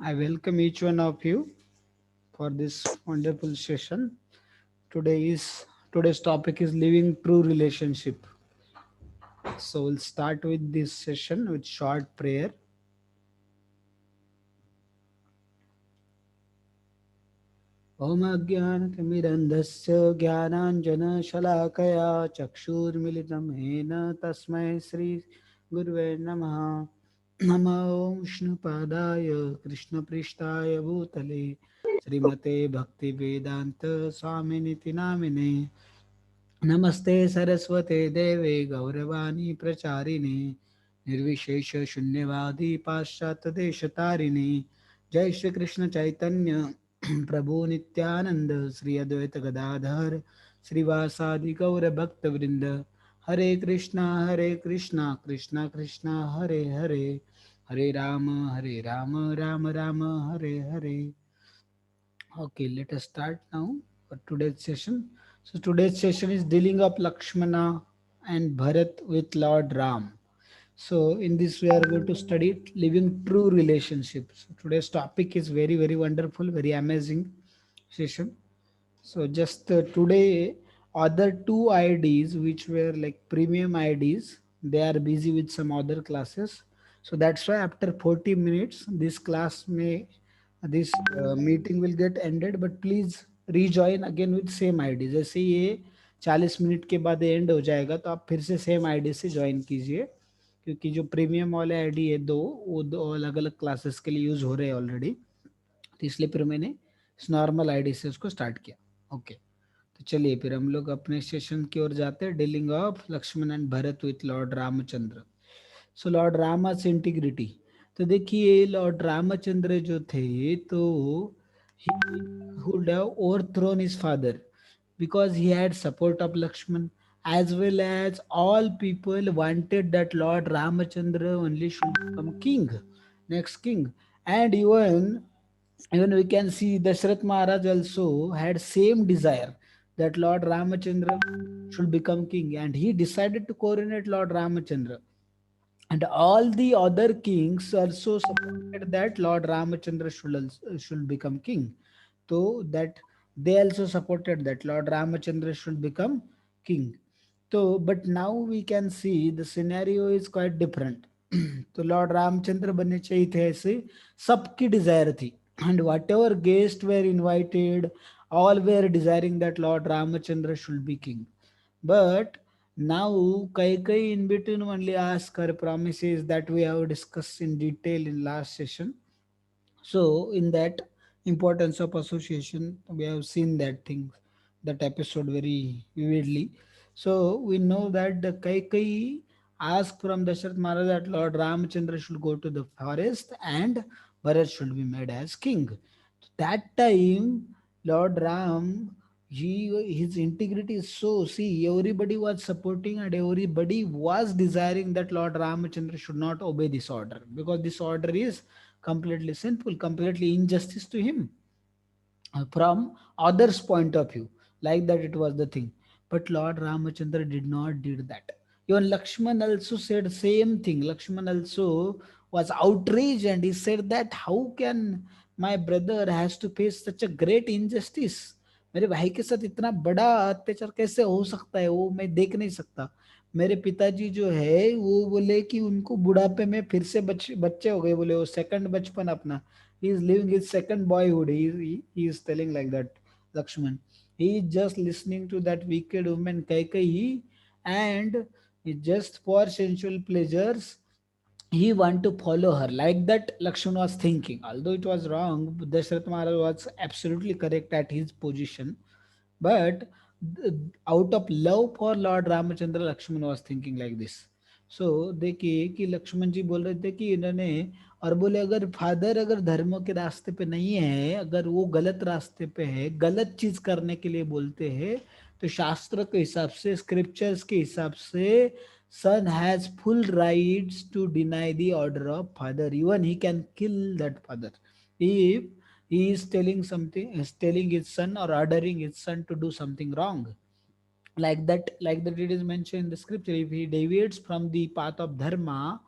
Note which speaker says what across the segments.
Speaker 1: I welcome each one of you for this wonderful session. Today's topic is living true relationship. So we'll start with this session with short prayer. Om Ajnanatimirandhasya Jnananjana Chakshurmilitam Hena Tasmai Sri Guruve Namaha Namo Vishnupadaya Krishna Prishtaya Bhutale Srimate Bhakti Vedanta Swaminiti Namine Namaste Saraswate Deve Gauravani Pracharini Nirvishesha Shunyavadi Paschat Deshatarini Jai Shri Krishna Chaitanya Prabhu Nityananda Sri Advaita Gadadhar Srivasadi Gaura Bhakta Vrinda Hare Krishna Krishna Krishna Hare Hare Hare Rama Rama Rama Hare Hare. Okay, let us start now for today's session. So today's session is dealing of Lakshmana and Bharat with Lord Ram. So in this we are going to study living true relationships. So today's topic is very wonderful, very amazing session. So just today, other two IDs which were like premium IDs, they are busy with some other classes. So that's why after 40 minutes, this meeting will get ended. But please rejoin again with same ID. जैसे ये 40 minute के बाद and हो जाएगा तो आप फिर से सेम आईडी से ज्वाइन कीजिए, क्योंकि जो प्रीमियम वाले आईडी है वो दो अलग अलग क्लासेस के लिए यूज हो रहे हैं ऑलरेडी, तो इसलिए फिर मैंने इस नॉर्मल आईडी से उसको स्टार्ट किया। ओके, तो चलिए फिर हम लोग अपने सेशन की ओर जाते हैं, dealing of Lakshman and Bharat with Lord Ramachandra. So Lord Rama's integrity. तो देखिए लॉर्ड रामचंद्र जो थे तो he would have overthrown his father because he had support of Lakshman, as well as all people wanted that Lord Ramachandra only should become king, next king. And even we can see Dashrath Maharaj also had same desire that Lord Ramachandra should become king, and he decided to coronate Lord Ramachandra. And all the other kings also supported that Lord Ramachandra should become king. So that they also supported that Lord Ramachandra should become king. So, but now we can see the scenario is quite different. तो Lord Ramchandra बनने चाहिए थे ऐसे सबकी Dzire थी, and whatever guests were invited, all were desiring that Lord Ramachandra should be king. But now Kaikai in between only ask her promises that we have discussed in detail in last session. So in that importance of association, we have seen that episode very vividly. So we know that the Kaikai asked from Dasharath Maharaj that Lord Ramachandra should go to the forest and Bharat should be made as king. That time, Lord Ram, his integrity is so. See, everybody was supporting and everybody was desiring that Lord Ramachandra should not obey this order, because this order is completely sinful, completely injustice to him from others' point of view. Like that, it was the thing. But Lord Ramachandra did not did that. Even Lakshman also said same thing. Lakshman also was outraged and he said that how can my brother has to face such a great injustice? मेरे भाई के साथ इतना बड़ा अत्याचार कैसे हो सकता है, वो मैं देख नहीं सकता। मेरे पिताजी जो है वो बोले कि उनको बुढ़ापे में फिर से बच्चे बच्चे हो गए, बोले वो सेकंड बचपन अपना, he is living his second boyhood. He is telling like that, Lakshman. He is just listening to that wicked woman Kaikeyi, and he just for sensual pleasures he want to follow her. Like that Lakshman was thinking. Although it was wrong, Dashrath Maharaj was absolutely correct at his position. But out of love for Lord Ramachandra, Lakshman was thinking like this. So देखिए कि लक्ष्मण जी बोल रहे थे कि इन्होंने, और बोले अगर फादर अगर धर्म के रास्ते पे नहीं है, अगर वो गलत रास्ते पे है, गलत चीज करने के लिए बोलते हैं, तो शास्त्र के हिसाब से, स्क्रिप्चर्स के हिसाब से, son has full rights to deny the order of father. Even he can kill that father if he is telling something, is telling his son or ordering his son to do something wrong. Like that it is mentioned in the scripture. If he deviates from the path of dharma,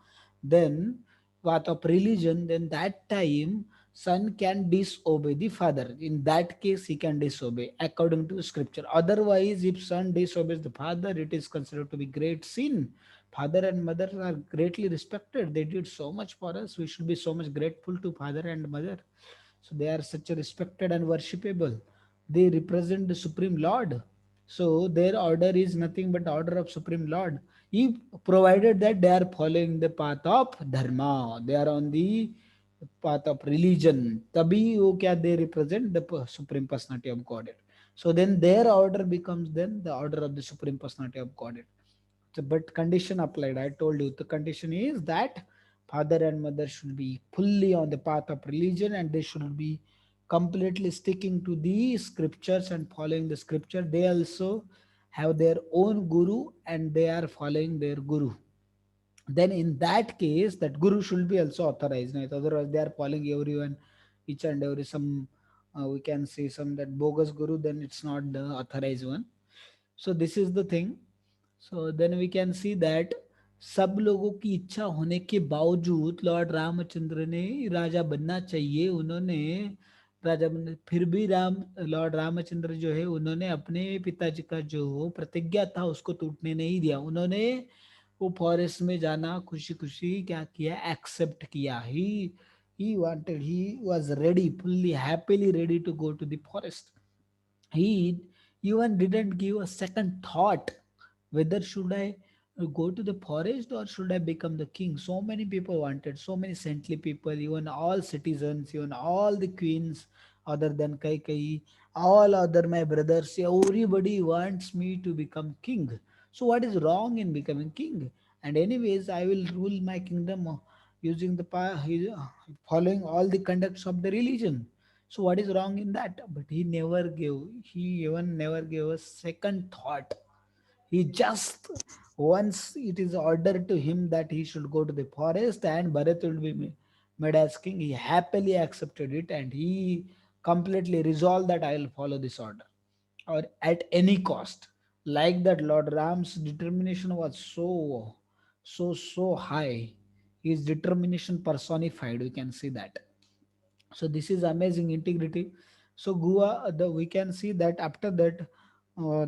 Speaker 1: then path of religion, then that time son can disobey the father. In that case, he can disobey according to scripture. Otherwise, if son disobeys the father, it is considered to be great sin. Father and mother are greatly respected. They did so much for us. We should be so much grateful to father and mother. So they are such a respected and worshipable. They represent the Supreme Lord. So their order is nothing but order of Supreme Lord. If provided that they are following the path of dharma, they are on the path of religion. Tabi wo kya, they represent the Supreme Personality of Godhead. So then their order becomes then the order of the Supreme Personality of Godhead. So, but condition applied. I told you the condition is that father and mother should be fully on the path of religion, and they should be completely sticking to the scriptures and following the scripture. They also have their own guru and they are following their guru. Then in that case, that guru should be also authorized. Right? Otherwise, they are following everyone, each and every some we can say some that bogus guru. Then it's not the authorized one. So this is the thing. So then we can see that सब लोगों की इच्छा होने के बावजूद Lord Ramchandra ने राजा बनना चाहिए, उन्होंने राजा बनने, फिर भी लॉर्ड रामचंद्र जो है उन्होंने अपने पिताजी का जो प्रतिज्ञा था उसको टूटने नहीं दिया। उन्होंने वो फॉरेस्ट में जाना खुशी खुशी क्या किया, एक्सेप्ट किया। He wanted, he was ready, fully happily ready to go to the forest. he even didn't give a second thought whether should I go to the forest or should I become the king. So many people wanted, so many saintly people, even all citizens, even all the queens other than Kaikai, all other my brothers, everybody wants me to become king. So what is wrong in becoming king? And anyways, I will rule my kingdom using following all the conducts of the religion. So what is wrong in that? But he even never gave a second thought. He just, once it is ordered to him that he should go to the forest and Bharat will be made as king, he happily accepted it and he completely resolved that I will follow this order or at any cost. Like that, Lord Ram's determination was so high. His determination personified, we can see that. So this is amazing integrity. So Gua, we can see that after that,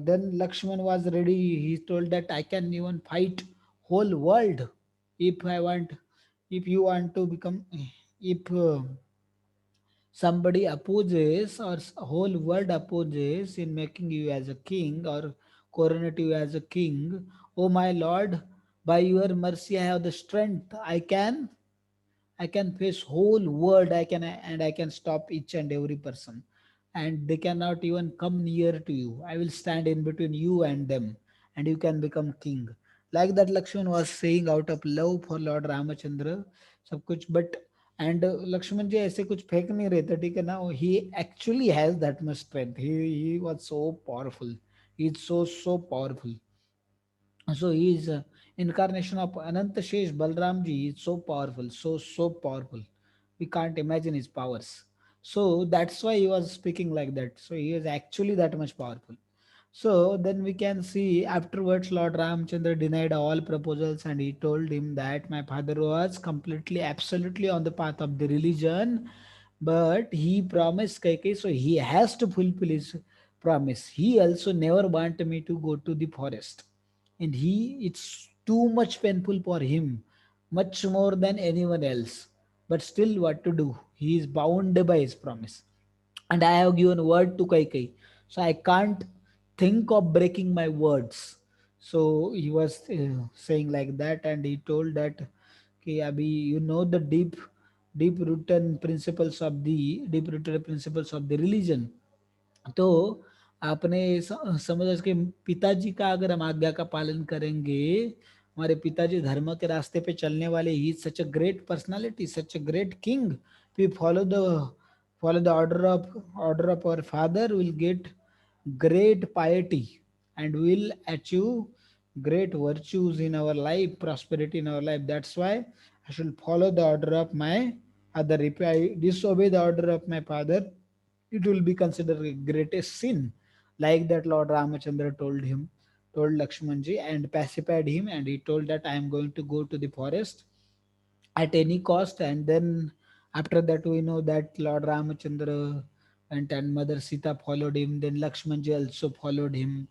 Speaker 1: then Lakshman was ready. He told that I can even fight whole world if I want. If you want to become, if somebody opposes or whole world opposes in making you as a king or coronate you as a king, oh my lord, by your mercy I have the strength. I can face whole world. I can stop each and every person, and they cannot even come near to you. I will stand in between you and them, and you can become king. Like that, Lakshman was saying out of love for Lord Ramachandra, सब कुछ. But and Lakshman जी ऐसे कुछ फेंक नहीं रहे थे, ठीक है ना? He actually has that much strength. He was so powerful. He's so powerful. So he is incarnation of Ananta Shesh Balram ji. Is so powerful, so powerful. We can't imagine his powers. So that's why he was speaking like that. So he is actually that much powerful. So then we can see afterwards Lord Ramchandra denied all proposals and he told him that my father was completely, absolutely on the path of the religion, but he promised Kaikai, so he has to fulfill his promise. He also never wanted me to go to the forest, and it's too much painful for him, much more than anyone else. But still, what to do? He is bound by his promise, and I have given word to Kaikai, so I can't think of breaking my words. So he was saying like that, and he told that, okay, Abhi, you know the deep rooted principles of the religion. तो आपने समझ उसके पिताजी का अगर हम आज्ञा का पालन करेंगे, हमारे पिताजी धर्म के रास्ते पे चलने वाले, he such a great personality, such a great king, we follow the order of our father, will get great piety and will achieve great virtues in our life, prosperity in our life. That's why I should follow the order of my father. If I disobey the order of my father, it will be considered a greatest sin. Like that, Lord Ramachandra told Lakshmanji and pacified him, and he told that I am going to go to the forest at any cost. And then After that, we know that Lord Ramachandra went and Mother Sita followed him. Then Lakshmanji also followed him,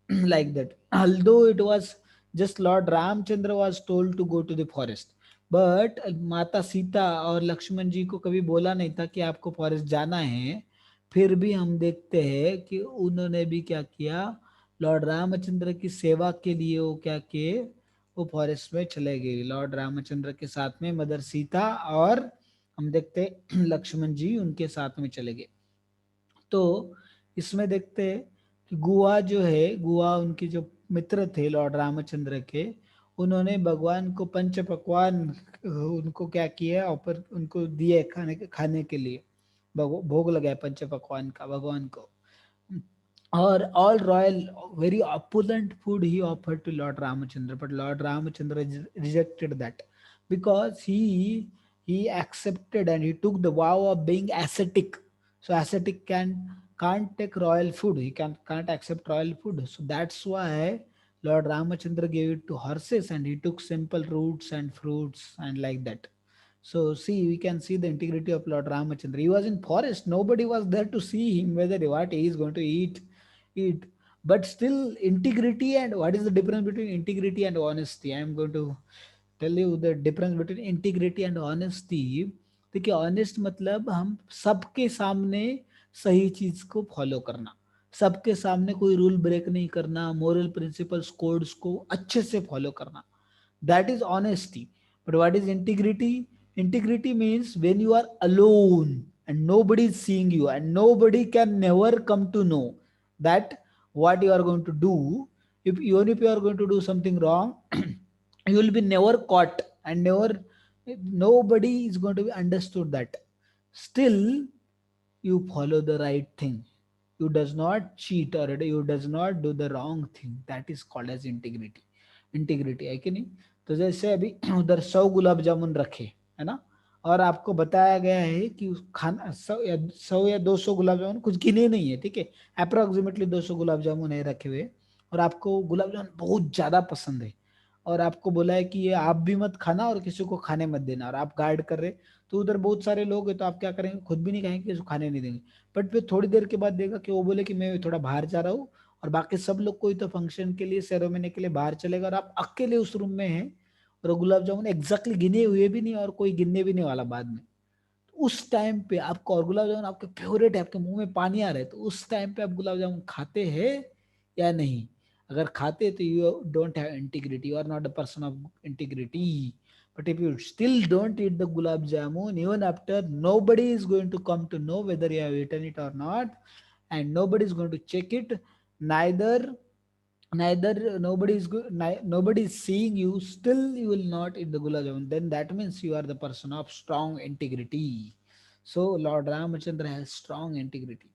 Speaker 1: like that. Although it was just Lord Ramchandra was told to go to the forest, but माता सीता और लक्ष्मण जी को कभी बोला नहीं था कि आपको forest जाना है. फिर भी हम देखते हैं कि उन्होंने भी क्या किया, लॉर्ड रामचंद्र की सेवा के लिए वो क्या किए, वो फॉरेस्ट में चले गए लॉर्ड रामचंद्र के साथ में. मदर सीता और हम देखते हैं लक्ष्मण जी उनके साथ में चले गए. तो इसमें देखते हैं कि गुआ जो है, गुआ उनके जो मित्र थे लॉर्ड रामचंद्र के, उन्होंने भगवान को पंच पकवान उनको क्या किया, ऑफर उनको दिए खाने के लिए. भोग लगाया पंच पकवान का भगवान को. और all royal, very opulent food he offered to Lord Ramachandra, but Lord Ramachandra rejected that because he accepted and he took the vow of being ascetic. So ascetic can't take royal food. He can't accept royal food. So that's why Lord Ramachandra gave it to horses and he took simple roots and fruits and like that. So see, we can see the integrity of Lord Ramachandra. He was in forest. Nobody was there to see him whether what he is going to eat. But still, integrity. And what is the difference between integrity and honesty? I am going to tell you the difference between integrity and honesty. देखिए, honest मतलब हम सबके सामने सही चीज को follow करना, सबके सामने कोई रूल ब्रेक नहीं करना, मोरल प्रिंसिपल्स कोड्स को अच्छे से फॉलो करना. That is honesty. But what is integrity? Integrity means when you are alone and nobody is seeing you and nobody can never come to know that what you are going to do. If even if you are going to do something wrong, you will be never caught and never, nobody is going to be understood that. Still, you follow the right thing. You does not cheat or you does not do the wrong thing. That is called as integrity. Integrity है कि नहीं. तो जैसे अभी उधर 100 गुलाब जामुन रखे, है ना, और आपको बताया गया है कि खाना 100 या 200 गुलाब जामुन कुछ गिने नहीं है, ठीक है, अप्रोक्सीमेटली 200 गुलाब जामुन है रखे हुए, और आपको गुलाब जामुन बहुत ज्यादा पसंद है, और आपको बोला है कि ये आप भी मत खाना और किसी को खाने मत देना, और आप गार्ड कर रहे, तो उधर बहुत सारे लोग हैं, तो आप क्या करेंगे, खुद भी नहीं खाएंगे, किसी को खाने नहीं देंगे. बट फिर थोड़ी देर के बाद देगा कि वो बोले कि मैं थोड़ा बाहर जा रहा हूँ, और बाकी सब लोग कोई तो फंक्शन के लिए सेरेमनी के लिए बाहर चलेगा, और आप अकेले उस रूम में हैं, और गुलाब जामुन एग्जैक्टली गिने हुए भी नहीं और कोई गिनने भी नहीं वाला बाद में. तो उस टाइम पे आपको, और गुलाब जामुन आपके फेवरेट है, आपके मुंह में पानी आ रहा है, तो उस टाइम पे आप गुलाब जामुन खाते हैं या नहीं. अगर खाते तो you don't have integrity, you are not a person of integrity. But if you still don't eat the gulab jamun, even after, nobody is going to come to know whether you have eaten it or not, and nobody is going to check it. Neither nobody is good, nobody is seeing you. Still, you will not eat the gulab jamun. Then that means you are the person of strong integrity. So Lord Ramachandra has strong integrity.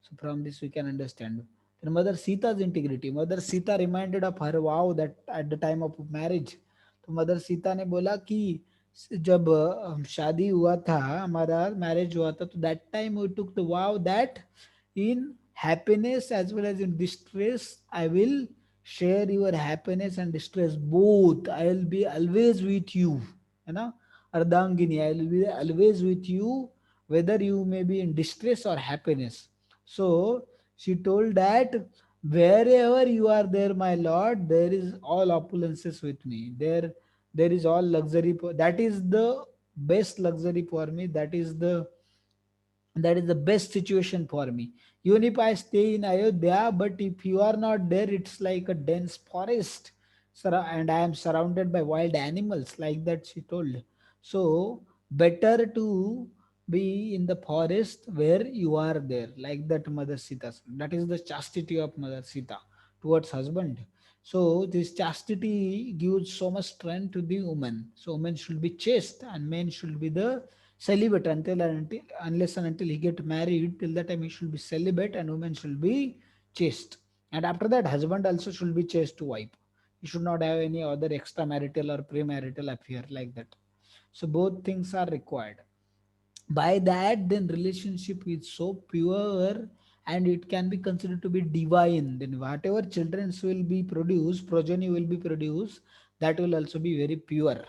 Speaker 1: So from this we can understand. Then Mother Sita's integrity. Mother Sita reminded of her vow that at the time of marriage. तो mother Sita ने बोला कि जब शादी हुआ था, हमारा marriage हुआ था, तो that time we took the vow that in happiness as well as in distress, I will share your happiness and distress both. I will be always with you. है ना, अर्धांगिनी, I will be always with you, whether you may be in distress or happiness. So she told that wherever you are there, my lord, there is all opulences with me. There is all luxury. That is the best luxury for me. That is the best situation for me. Even if I stay in Ayodhya, but if you are not there, it's like a dense forest, and I am surrounded by wild animals, like that she told. So better to be in the forest where you are there, like that Mother Sita said. That is the chastity of Mother Sita towards husband. So this chastity gives so much strength to the woman. So woman should be chaste and men should be the celibate until unless and until he get married. Till that time he should be celibate and woman should be chaste. And after that, husband also should be chaste to wife. He should not have any other extramarital or premarital affair, like that. So both things are required. By that, then relationship is so pure and it can be considered to be divine. Then whatever children will be produced, progeny will be produced, that will also be very pure,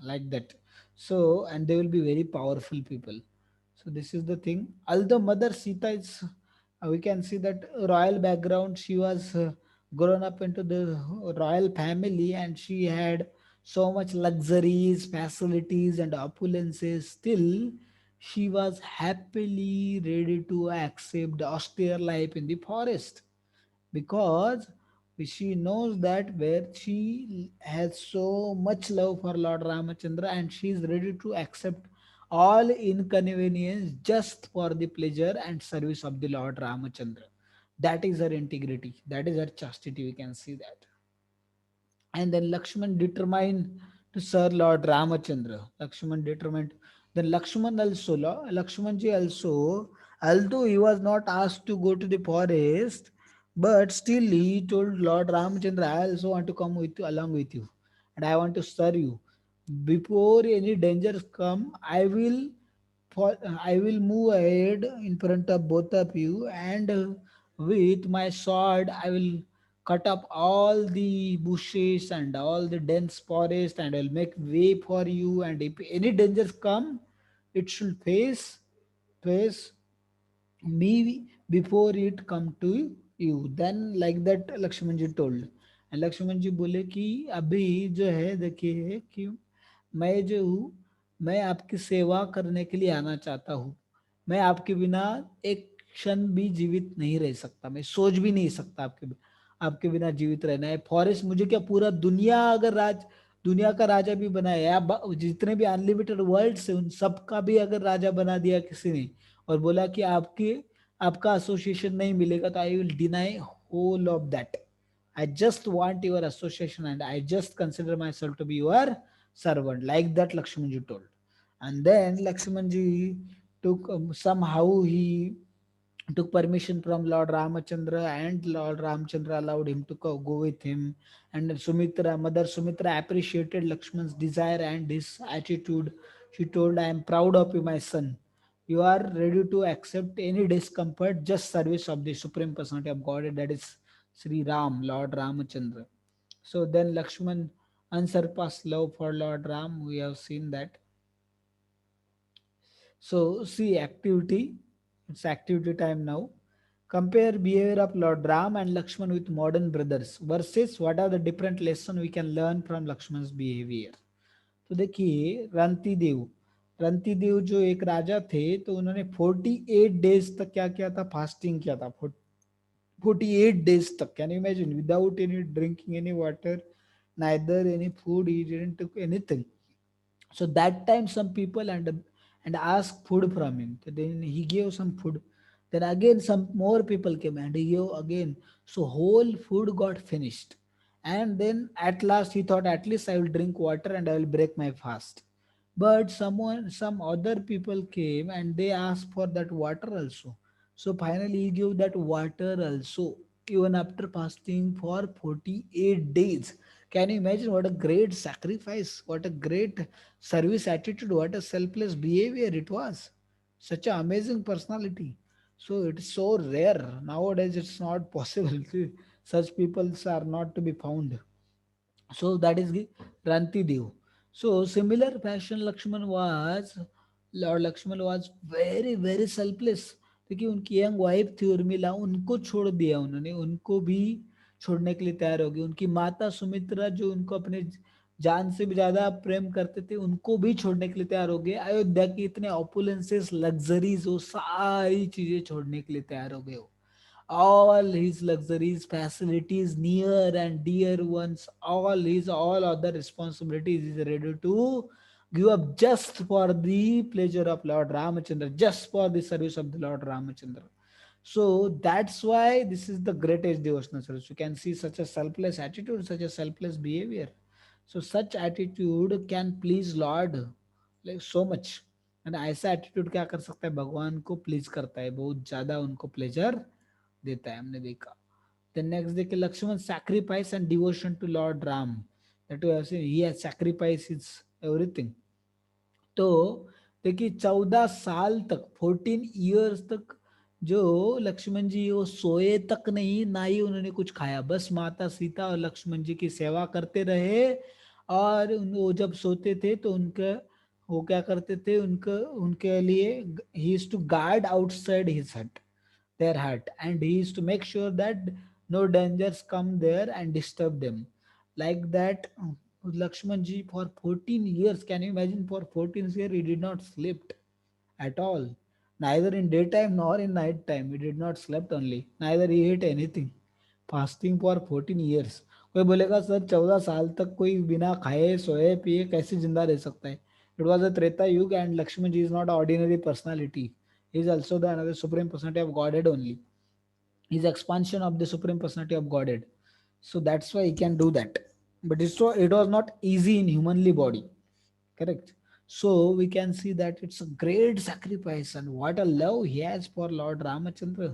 Speaker 1: like that. So, and they will be very powerful people. So this is the thing. Although Mother Sita is, we can see that royal background. She was grown up into the royal family, and she had so much luxuries, facilities, and opulences. Still, she was happily ready to accept the austere life in the forest, because she knows that where she has so much love for Lord Ramachandra, and she is ready to accept all inconvenience just for the pleasure and service of the Lord Ramachandra. That is her integrity, that is her chastity, we can see that. And then Lakshman determined to serve Lord Ramachandra. Lakshman determined. Then Lakshman also, Lakshmanji also, although he was not asked to go to the forest, but still he told Lord Ramachandra, I also want to come with you, along with you, and I want to serve you. Before any dangers come, I will move ahead in front of both of you, and with my sword I will cut up all the bushes and all the dense forest, and I'll make way for you. And if any dangers come, it should face me before it come to you. Then like that Lakshman ji told. And Lakshman ji बोले कि अभी जो है देखिए कि मैं जो हूँ, मैं आपकी सेवा करने के लिए आना चाहता हूँ। मैं आपके बिना एक क्षण भी जीवित नहीं रह सकता, मैं सोच भी नहीं सकता आपके बिना जीवित रहना है। फॉरेस्ट मुझे क्या, पूरा दुनिया अगर दुनिया का राजा भी बनाया, या जितने भी अनलिमिटेड वर्ल्ड से उन सब का भी अगर राजा बना दिया किसी ने, और बोला कि आपका एसोसिएशन नहीं मिलेगा, तो I will deny whole of that. I just want your association, and I just consider myself to be your servant. Like that, Lakshmanji told. And then Lakshmanji took, somehow he took permission from Lord Ramachandra, and Lord Ramachandra allowed him to go with him. And Sumitra, Mother Sumitra appreciated Lakshman's desire and his attitude. She told, I am proud of you, my son. You are ready to accept any discomfort, just service of the Supreme Personality of Godhead, that is Sri Ram, Lord Ramachandra. So then Lakshman unsurpassed love for Lord Ram. We have seen that. So see activity, it's activity time now. Compare behavior of Lord Ram and Lakshman with modern brothers versus what are the different lessons we can learn from Lakshman's behavior. तो देखिए रंती देव जो एक राजा थे, तो उन्होंने 48 days तक क्या किया था, फास्टिंग किया था। 48 डेज तक, can you imagine, without any drinking any water, neither any food, he didn't took anything. So that time some people and asked food from him. So then he gave some food. Then again some more people came and he gave again. So whole food got finished. And then at last he thought, at least I will drink water and I will break my fast. But some other people came and they asked for that water also. So finally he gave that water also, even after fasting for 48 days. Can you imagine what a great sacrifice, what a great service attitude, what a selfless behavior it was. Such an amazing personality. So it is so rare. Nowadays it's not possible. Such people are not to be found. So that is the Ranti Dev. So similar fashion Lord Lakshman was very very selfless. देखिए उनकी young wife थी उर्मिला, उनको छोड़ दिया उन्होंने, उनको भी छोड़ने के लिए तैयार हो गए। उनकी माता सुमित्रा जो उनको अपने जान से भी ज्यादा प्रेम करते थे, उनको भी छोड़ने के लिए तैयार हो गए। अयोध्या की इतने ऑपुलेंसेस, लग्जरीज, वो सारी चीजें छोड़ने के लिए तैयार हो गए। All his luxuries, facilities, near and dear ones, all other responsibilities is ready to give up just for the pleasure of Lord Ramachandra, just for the service of the Lord Ramachandra. So that's why this is the greatest devotional service. You can see such a selfless attitude, such a selfless behavior. So such attitude can please Lord like so much. And ऐसा attitude क्या कर सकता है, भगवान को please करता है, बहुत ज्यादा उनको प्लेजर देता है, हमने देखा। Then next देखिए Lakshman sacrifice and devotion to Lord Ram. That we have seen, he has sacrificed his everything. तो देखिए 14 साल तक, 14 ईयर्स तक जो लक्ष्मण जी वो सोए तक नहीं, ना ही उन्होंने कुछ खाया, बस माता सीता और लक्ष्मण जी की सेवा करते रहे। और वो जब सोते थे तो उनका वो क्या करते थे, उनके उनके लिए he is to guard outside his hut, their hut, and he is to make sure that no dangers come there and disturb them. Like that, Lakshman ji for 14 years, can you imagine, for 14 years he did not sleep at all, neither in daytime nor in night time. He did not slept only, neither he ate anything, fasting for 14 years. कोई बोलेगा sir 14 साल तक कोई बिना खाए सोए पिए कैसे जिंदा रह सकता है? It was a Treta Yuga and Lakshman ji is not ordinary personality. He is also the another supreme personality of Godhead only. He is expansion of the supreme personality of Godhead. So that's why he can do that. But it was not easy in humanly body. Correct. So we can see that it's a great sacrifice, and what a love he has for Lord Ramachandra,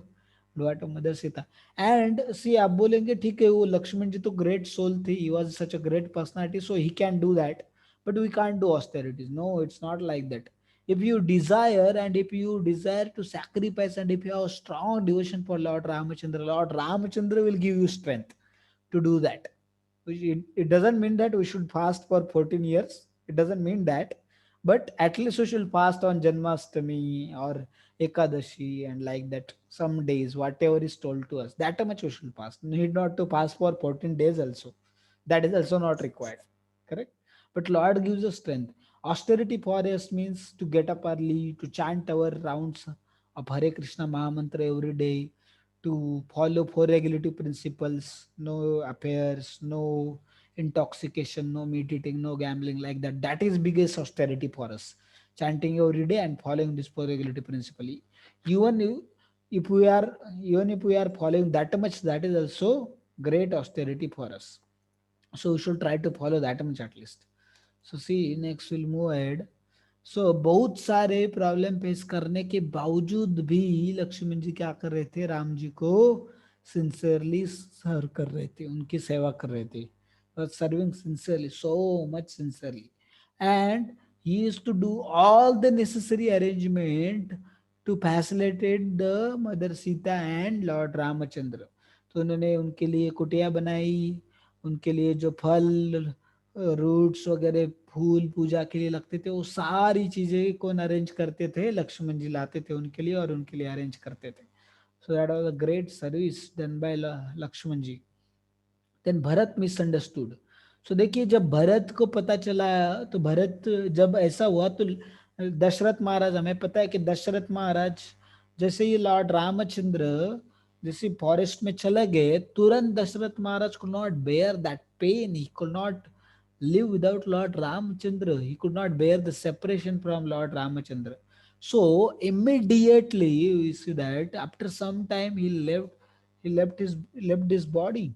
Speaker 1: what a mother Sita. And see, आप बोलेंगे ठीक है वो लक्ष्मण जी तो great soul थी, he was such a great personality, so he can do that. But we can't do austerities. No, it's not like that. If you desire, and if you desire to sacrifice, and if you have a strong devotion for Lord Ramachandra, Lord Ramachandra will give you strength to do that. It doesn't mean that we should fast for 14 years. It doesn't mean that. But at least we should fast on Janmashtami or Ekadashi and like that some days, whatever is told to us. That much we should fast. Need not to fast for 14 days also. That is also not required. Correct? But Lord gives us strength. Austerity for us means to get up early, to chant our rounds of Hare Krishna Mahamantra every day, to follow four regulative principles, no affairs, no intoxication, no meat eating, no gambling, like that. That is biggest austerity for us. Chanting every day and following this four regulative principle. Even if we are even if we are following that much, that is also great austerity for us. So we should try to follow that much at least. So see, next we'll move ahead. सो बहुत सारे problem face करने के बावजूद भी लक्ष्मण जी क्या कर रहे थे, राम जी को सिंसियरली सर्व कर रहे थे, उनकी सेवा कर रहे थे, serving sincerely, so much sincerely. And he is to do all the necessary arrangement to facilitate the mother Sita and Lord Ramachandra. तो उन्होंने उनके लिए कुटिया बनाई, उनके लिए जो फल रूट्स वगैरह फूल पूजा के लिए लगते थे, वो सारी चीजें कौन अरेंज करते थे, लक्ष्मण जी लाते थे उनके लिए और उनके लिए अरेंज करते थे. So that was a great service done by Lakshman ji. Then Bharat misunderstood. So देखिए, जब भरत को पता चला, तो भरत जब ऐसा हुआ तो दशरथ महाराज, हमें पता है कि दशरथ महाराज जैसे ही लॉर्ड रामचंद्र जैसे फॉरेस्ट में चले गए, तुरंत दशरथ महाराज could not bear that pain. He could not live without Lord Ramchandra. He could not bear the separation from Lord Ramachandra. So immediately we see that after some time he left his body,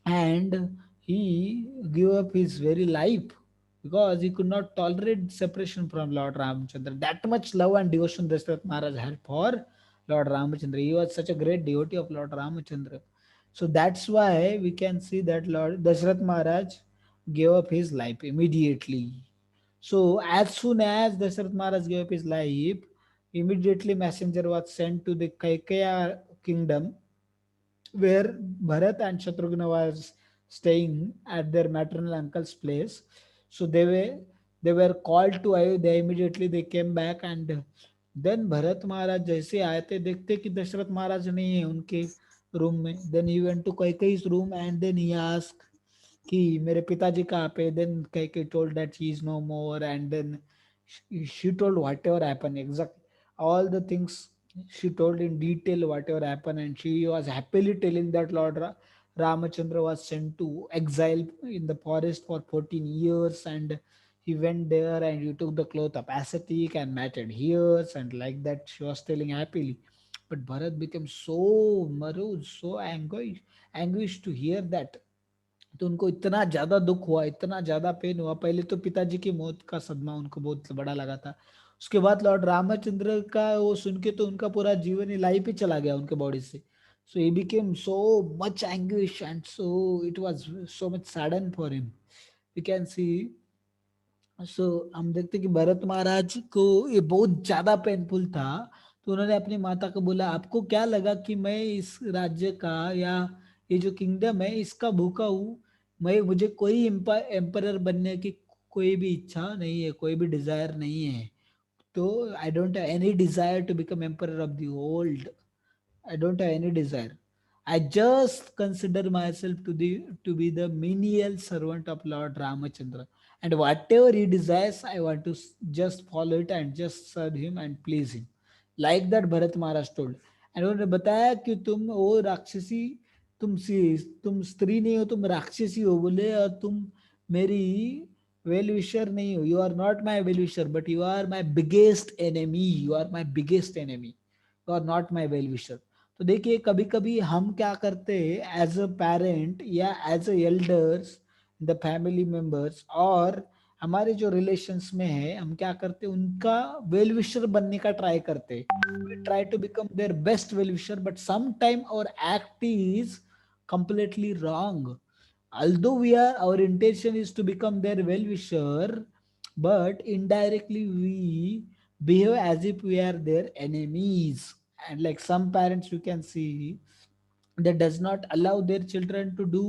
Speaker 1: and he gave up his very life because he could not tolerate separation from Lord Ramchandra. That much love and devotion Dashrath Maharaj had for Lord Ramchandra. He was such a great devotee of Lord Ramchandra. So that's why we can see that Lord Dashrath Maharaj gave up his life immediately. So as soon as Dashrath Maharaj gave up his life, immediately messenger was sent to the Kaikaya kingdom, where Bharat and Shatrugna was staying at their maternal uncle's place. So they were called to Ayodhya. Immediately they came back, and then Bharat Maharaj जैसे आए थे, देखते कि दशरथ महाराज नहीं है उनके room में. Then he went to Kaikeyi's room, and then he asked कि मेरे पिताजी कहाँ पे. Then Kaikeyi told that he is no more, and then she told whatever happened, exact all the things she told in detail whatever happened, and she was happily telling that Lord Ramachandra was sent to exile in the forest for 14 years, and he went there and he took the cloth of ascetic and matted hairs, and like that she was telling happily. But Bharat became so maroon, so anguished to hear that. तो उनको इतना ज्यादा दुख हुआ, इतना ज्यादा pen हुआ. पहले तो पिताजी की मौत का सदमा उनको बहुत बड़ा लगा था. उसके बाद लॉर्ड रामचंद्र का वो सुन के तो उनका पूरा जीवन ही लाइफ ही चला गया उनके बॉडी से. So he became so much anguish, and so it was so much sadden for him. We can see. So हम देखते कि भरत महाराज को ये बहुत ज्यादा पेनफुल था. तो उन्होंने अपनी माता को बोला, आपको क्या लगा कि मैं इस राज्य का या ये जो किंगडम है इसका भूखा हूँ? मैं मुझे कोई एम्पायर बनने की कोई भी इच्छा नहीं है, कोई भी डिजायर नहीं है। तो I don't have any desire to become emperor of the world. I don't have any desire. I just consider myself to be the menial servant of Lord Ramachandra. And whatever he desires, I want to just follow it and just serve him and please him. Like that Bharat Maharaj told. And उन्होंने बताया कि तुम वो राक्षसी, तुम तुम स्त्री नहीं हो, तुम राक्षसी हो बोले, और तुम मेरी वेल विशर नहीं हो। You are not my well wisher but you are my biggest enemy, you are my biggest enemy, you are not my well wisher. तो देखिए कभी कभी हम क्या करते हैं एज अ पेरेंट या as a elders the family members, और हमारे जो रिलेशंस में है, हम क्या करते हैं उनका वेल विशर बनने का ट्राई करते हैं। We try to become their best well wisher, but some time our act is completely wrong. Although our intention is to become their well wisher, but indirectly we behave as if we are their enemies. And like some parents you can see, that does not allow their children to do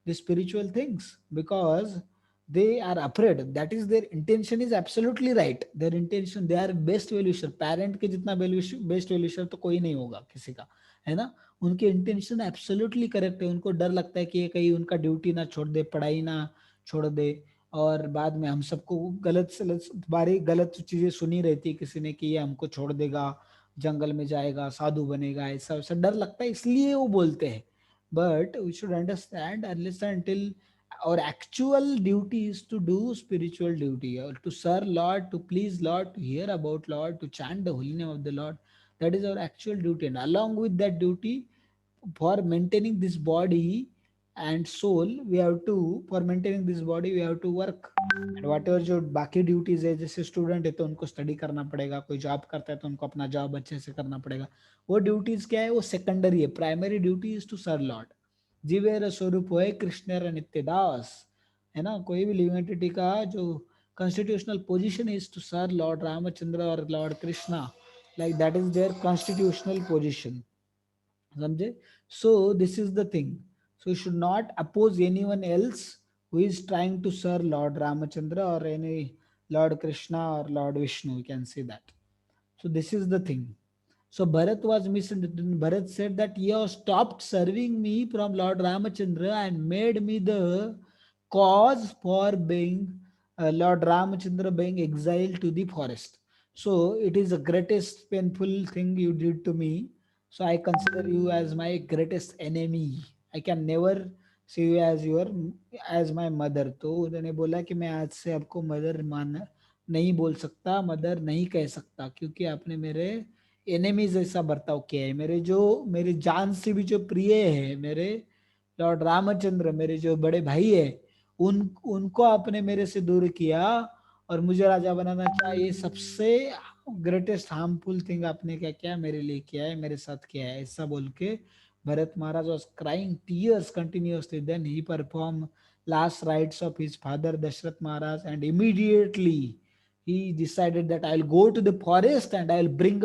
Speaker 1: the spiritual things because they are afraid. That is, their intention is absolutely right. Their intention, they are best well wisher. Parent के जितना best well wisher तो कोई नहीं होगा किसी का, है ना। उनके इंटेंशन एब्सोल्युटली करेक्ट है। उनको डर लगता है कि ये कहीं उनका ड्यूटी ना छोड़ दे, पढ़ाई ना छोड़ दे, और बाद में हम सबको गलत से बारी गलत चीजें सुनी रहती है किसी ने कि ये हमको छोड़ देगा, जंगल में जाएगा, साधु बनेगा, ऐसा वैसा डर लगता है, इसलिए वो बोलते हैं। But we should understand until our actual duty is to do spiritual duty, or to serve Lord, to please Lord, to hear about Lord, to chant the holy name of the Lord. That is our actual duty, and along with that duty, for maintaining this body and soul, we have to, for maintaining this body we have to work. And what ever जो बाकी duties है, जैसे student है तो उनको study करना पड़ेगा, कोई जॉब करता है तो उनको अपना जॉब अच्छे से करना पड़ेगा। वो ड्यूटीज क्या है, वो सेकेंडरी है। Primary duty is to serve Lord. जीवेर स्वरूप है कृष्ण नित्यदास, है ना। कोई भी लिविंग एंटिटी का जो constitutional position is to serve Lord Ramchandra और Lord Krishna, like that is their constitutional position, समझे। So this is the thing. So you should not oppose anyone else who is trying to serve Lord Ramachandra or any Lord Krishna or Lord Vishnu, you can say that. So this is the thing. So Bharat was misunderstood. Bharat said that you have stopped serving me from Lord Ramachandra and made me the cause for being Lord Ramachandra being exiled to the forest. So it is the greatest painful thing you did to me. So I consider you as my greatest enemy. I can never see you as your as my mother. तो उन्होंने बोला कि मैं आज से आपको mother मान नहीं बोल सकता, मदर नहीं कह सकता, क्योंकि आपने मेरे एनिमी जैसा बर्ताव किया है। मेरे जो मेरे जान से भी जो प्रिय है, मेरे लॉर्ड रामचंद्र, मेरे जो बड़े भाई है, उनको आपने मेरे से दूर किया और मुझे राजा बनाना चाहिए। सबसे ग्रेटेस्ट हार्मफुल थिंग आपने क्या किया, मेरे लिए किया है, मेरे साथ किया है, ऐसा बोल के Bharat Maharaj was crying tears continuously. Then he performed last rites of his father Dashrath Maharaj, and immediately he decided that I'll go to the forest and I'll bring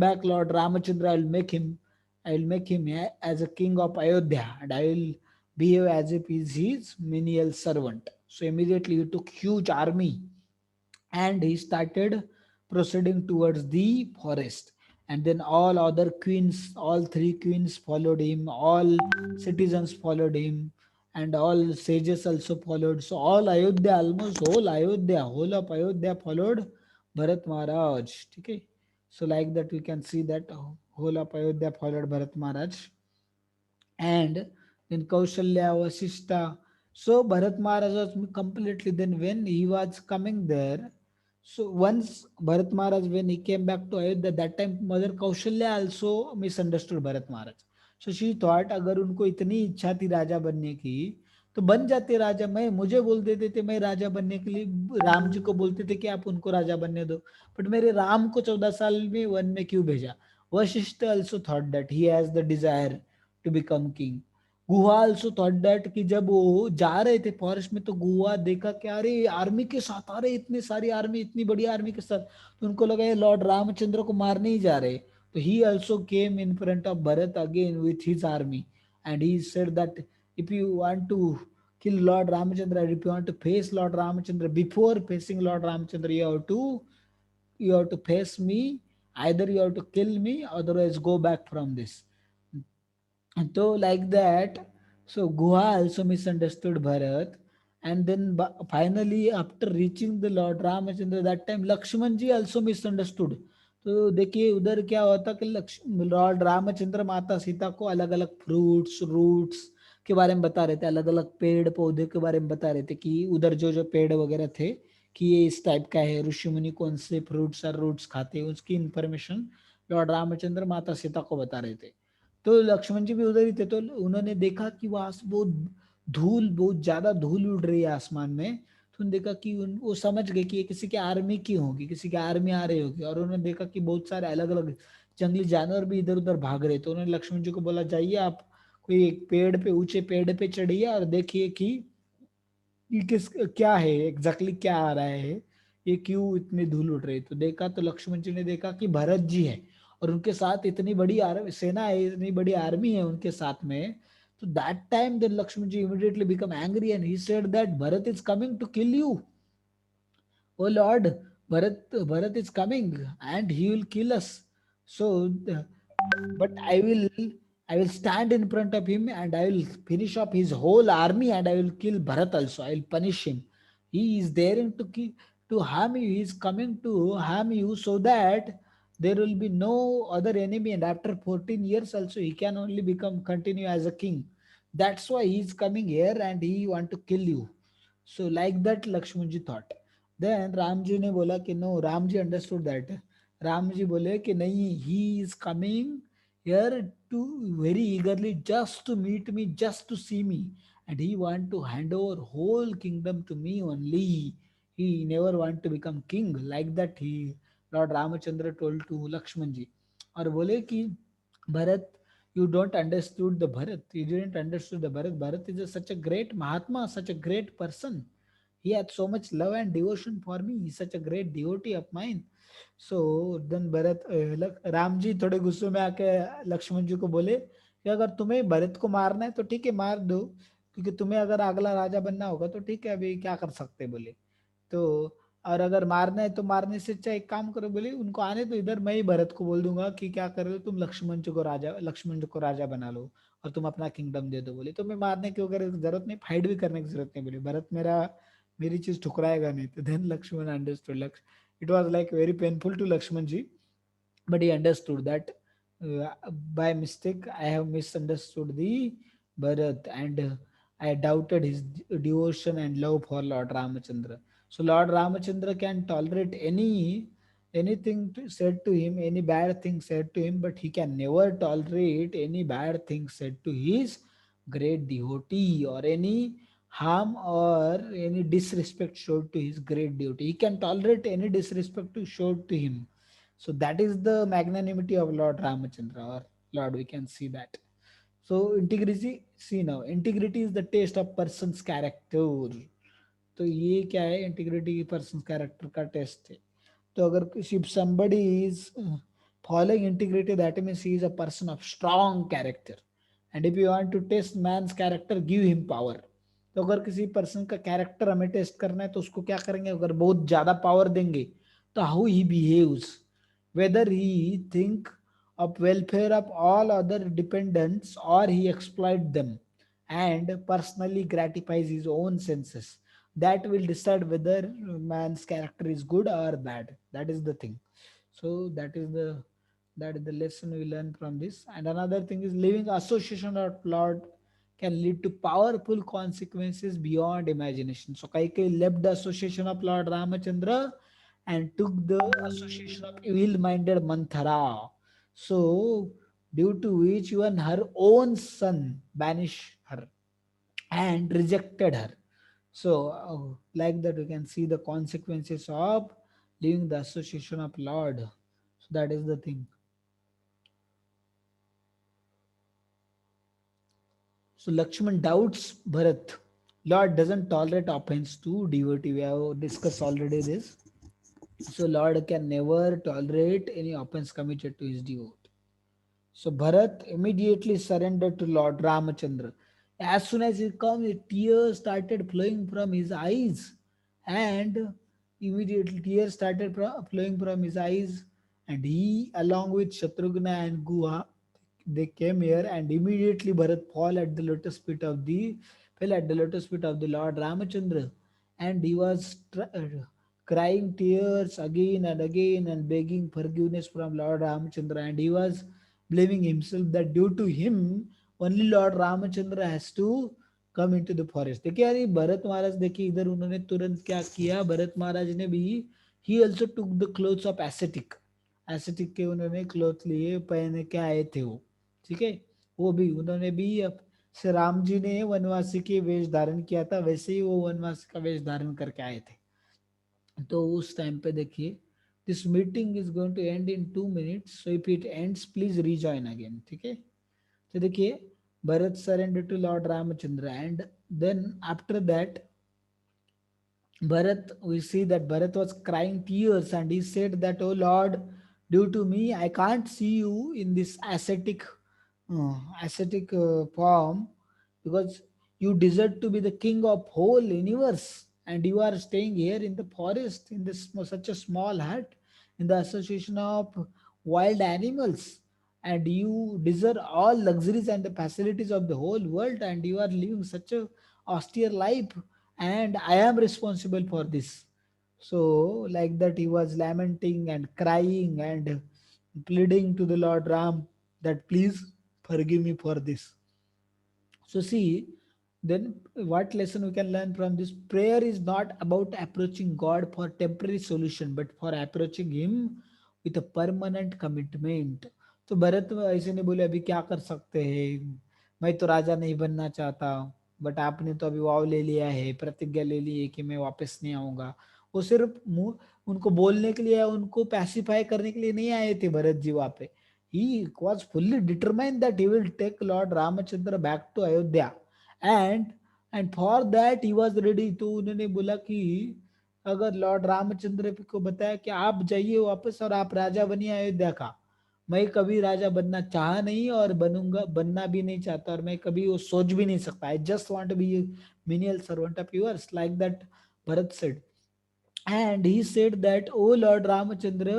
Speaker 1: back Lord Ramachandra. I'll make him as a king of Ayodhya, and I will behave as if he's his menial servant. So immediately he took huge army and he started proceeding towards the forest. And then all other queens, all three queens followed him, all citizens followed him, and all sages also followed. So all Ayodhya, almost whole Ayodhya, whole of Ayodhya followed Bharat Maharaj. Okay. So like that we can see that whole of Ayodhya followed Bharat Maharaj. And then Kaushalya, Vasishta. So Bharat Maharaj was completely, then when he was coming there, so once Bharat Maharaj, when he came back to Ayodhya, that time Mother Kaushalya also misunderstood Bharat Maharaj. So she thought अगर उनको इतनी इच्छा थी राजा बनने की तो बन जाते राजा। मैं मुझे बोल देते थे मैं राजा बनने के लिए, राम जी को बोलते थे कि आप उनको राजा बनने दो, बट मेरे राम को 14 साल में वन में क्यों भेजा। Vashishtha also thought that he has the desire to become king. Guha also thought that कि जब वो जा रहे थे फॉरेस्ट में तो गुहा देखा कि अरे आर्मी के साथ आ रहे, इतनी सारी आर्मी, इतनी बड़ी आर्मी के साथ, तो उनको लगा ये लॉर्ड रामचंद्र को मारने ही जा रहे। तो he also came in front of Bharat again with his army and he said that if you want to kill Lord Ramachandra. If you want to face Lord Ramachandra, before facing Lord Ramachandra, you have to face me. Either you have to kill me, otherwise go back from this. So like that, so Guha also misunderstood Bharat, and then finally after reaching the Lord Ramachandra, that time Lakshman ji also misunderstood. तो देखिए उधर क्या होता कि Lord Ramchandra माता सीता को अलग अलग फ्रूट्स रूट्स के बारे में बता रहे थे, अलग अलग पेड़ पौधे के बारे में बता रहे थे कि उधर जो जो पेड़ वगैरह थे कि ये इस टाइप का है, ऋषि मुनि कौन से फ्रूट्स और रूट्स खाते हैं, उसकी इंफॉर्मेशन लॉर्ड रामचंद्र माता सीता को बता रहे थे। तो लक्ष्मण जी भी उधर ही थे, तो उन्होंने देखा कि वहां से बहुत धूल, बहुत ज्यादा धूल उड़ रही है आसमान में। तो उन्होंने देखा कि वो समझ गए कि ये किसी के आर्मी की होगी, किसी की आर्मी आ रही होगी। और उन्होंने देखा कि बहुत सारे अलग अलग जंगली जानवर भी इधर उधर भाग रहे। तो उन्होंने लक्ष्मण जी को बोला, जाइए आप कोई एक पेड़ पे, ऊंचे पेड़ पे चढ़िए और देखिए कि ये किस क्या है, एग्जैक्टली क्या आ रहा है, ये क्यों इतनी धूल उड़ रही। तो देखा तो लक्ष्मण जी ने देखा कि भरत जी है और उनके साथ इतनी बड़ी सेना है, इतनी बड़ी आर्मी है उनके साथ में। तो that time then Lakshman ji immediately become angry and he said that Bharat is coming to kill you. Oh Lord, Bharat is coming and he will kill us. So, but I will stand in front of him and I will finish up his whole army and I will kill Bharat also. I will punish him. He is daring to kill, to harm you. He is coming to harm you so that there will be no other enemy. And after 14 years also, he can only become continue as a king. That's why he is coming here and he want to kill you. So like that Lakshman ji thought. Then Ram ji ने बोला कि no, Ram ji understood that. Ram ji बोले कि नहीं, he is coming here to very eagerly just to meet me, just to see me, and he want to hand over whole kingdom to me only. He never want to become king, like that he Lord Ramachandra told to Lakshman ji. और बोले कि Bharat, you don't understood the Bharat, you didn't understood the Bharat is such a great Mahatma, such a great person. He had so much love and devotion for me. He's such a great devotee of mine. So then Bharat Ram ji थोड़े गुस्से में आके लक्ष्मण जी को बोले कि अगर तुम्हें भरत को मारना है तो ठीक है, मार दो, क्योंकि तुम्हें अगर अगला राजा बनना होगा तो ठीक है, अभी क्या कर सकते बोले। तो और अगर मारना है तो मारने से अच्छा एक काम करो बोले, उनको आने तो इधर, मैं ही भरत को बोल दूंगा कि क्या कर लो तुम, लक्ष्मण जी को राजा बना लो और तुम अपना किंगडम दे दो बोले। तो मैं मारने की वगैरह जरूरत नहीं, फाइट भी करने की जरूरत नहीं बोले, भरत मेरी चीज ठुकराएगा नहीं। तो then Lakshman understood, it was like very painful to Lakshman ji, but he understood that by mistake I have misunderstood the Bharat, and I doubted his devotion and love for Lord Ramachandra. So Lord Ramachandra can tolerate anything said to him, any bad thing said to him, but he can never tolerate any bad thing said to his great devotee, or any harm or any disrespect showed to his great devotee. He can tolerate any disrespect to showed to him. So that is the magnanimity of Lord Ramachandra, or Lord, we can see that. So integrity, see now, integrity is the taste of person's character. तो ये क्या है, integrity person character का test है। तो अगर if somebody is following integrity, that means he is a person of strong character. And if you want to test man's character, give him power. तो अगर किसी पर्सन का कैरेक्टर हमें test करना है तो उसको क्या करेंगे, अगर बहुत ज्यादा पावर देंगे तो how he behaves, whether he think of welfare of all other dependents or he exploit them and personally gratifies his own senses, that will decide whether man's character is good or bad. That is the thing. So that is the lesson we learn from this. And another thing is, living association of Lord can lead to powerful consequences beyond imagination. So Kaikai left the association of Lord Ramachandra and took the association of evil-minded Manthara. So due to which even her own son banished her and rejected her. So, like that, we can see the consequences of leaving the association of Lord. So, that is the thing. So, Lakshman doubts Bharat. Lord doesn't tolerate offense to devotee. We have discussed already this. So, Lord can never tolerate any offense committed to his devotee. So Bharat immediately surrendered to Lord Ramachandra. As soon as he comes, tears started flowing from his eyes, and immediately tears started flowing from his eyes. And he, along with Shatrughna and Guha, they came here, and immediately Bharat fell at the lotus feet of the Lord Ramachandra, and he was crying tears again and again and begging forgiveness from Lord Ramachandra, and he was blaming himself that due to him only Lord Ramachandra has to come into the forest. देखिए यार, ये भरत महाराज, देखिए इधर उन्होंने तुरंत क्या किया, भरत महाराज ने भी he also took the clothes of ascetic के उन्होंने क्लोथ लिए, पहने के आए थे वो, ठीक है। वो भी उन्होंने भी श्री राम जी ने वनवासी के वेश धारण किया था, वैसे ही वो वनवासी का वेश धारण करके आए थे। तो उस टाइम पे देखिए, this meeting is going to end in 2 minutes, so if it ends please rejoin again, ठीक है। तो देखिए, Bharat surrender to Lord Ramachandra, and then after that Bharat, we see that Bharat was crying tears, and he said that, "Oh Lord, due to me, I can't see you in this ascetic form, because you deserve to be the king of whole universe, and you are staying here in the forest in this such a small hut in the association of wild animals, and you deserve all luxuries and the facilities of the whole world, and you are living such a austere life, and I am responsible for this." So, like that, he was lamenting and crying and pleading to the Lord Ram that please forgive me for this. So, see, then what lesson we can learn from this? Prayer is not about approaching God for temporary solution, but for approaching Him with a permanent commitment. तो भरत ऐसे नहीं बोले अभी क्या कर सकते हैं, मैं तो राजा नहीं बनना चाहता, बट आपने तो अभी वाव ले लिया है, प्रतिज्ञा ले ली है कि मैं वापस नहीं आऊंगा। वो सिर्फ मुंह उनको बोलने के लिए, उनको पैसिफाई करने के लिए नहीं आए थे भरत जी वहां पे। he was fully determined that he will take Lord Ramachandra back to Ayodhya, and and for that he was ready। तो उन्होंने बोला कि अगर लॉर्ड रामचंद्र को बताया कि आप जाइए वापस और आप राजा बनिए अयोध्या का, मैं कभी राजा बनना चाहा नहीं और बनूंगा, बनना भी नहीं चाहता, और मैं कभी वो सोच भी नहीं सकता। I just want to be menial servant of yours, like that Bharat said। And he said that, O Lord Ramachandra,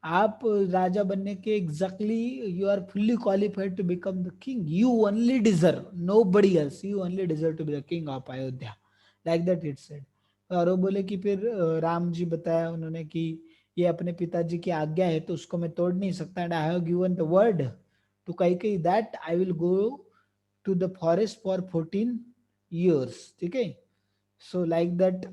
Speaker 1: आप राजा बनने के exactly, you are fully qualified to become the king, you only deserve, nobody else, you only deserve to be the king of Ayodhya, like that it said. और वो बोले कि फिर राम जी बताया उन्होंने कि ये अपने पिताजी की आज्ञा है तो उसको मैं तोड़ नहीं सकता, and I have given the word to Kaikeyi that I will go to the forest for 14 years, ठीक है। So like that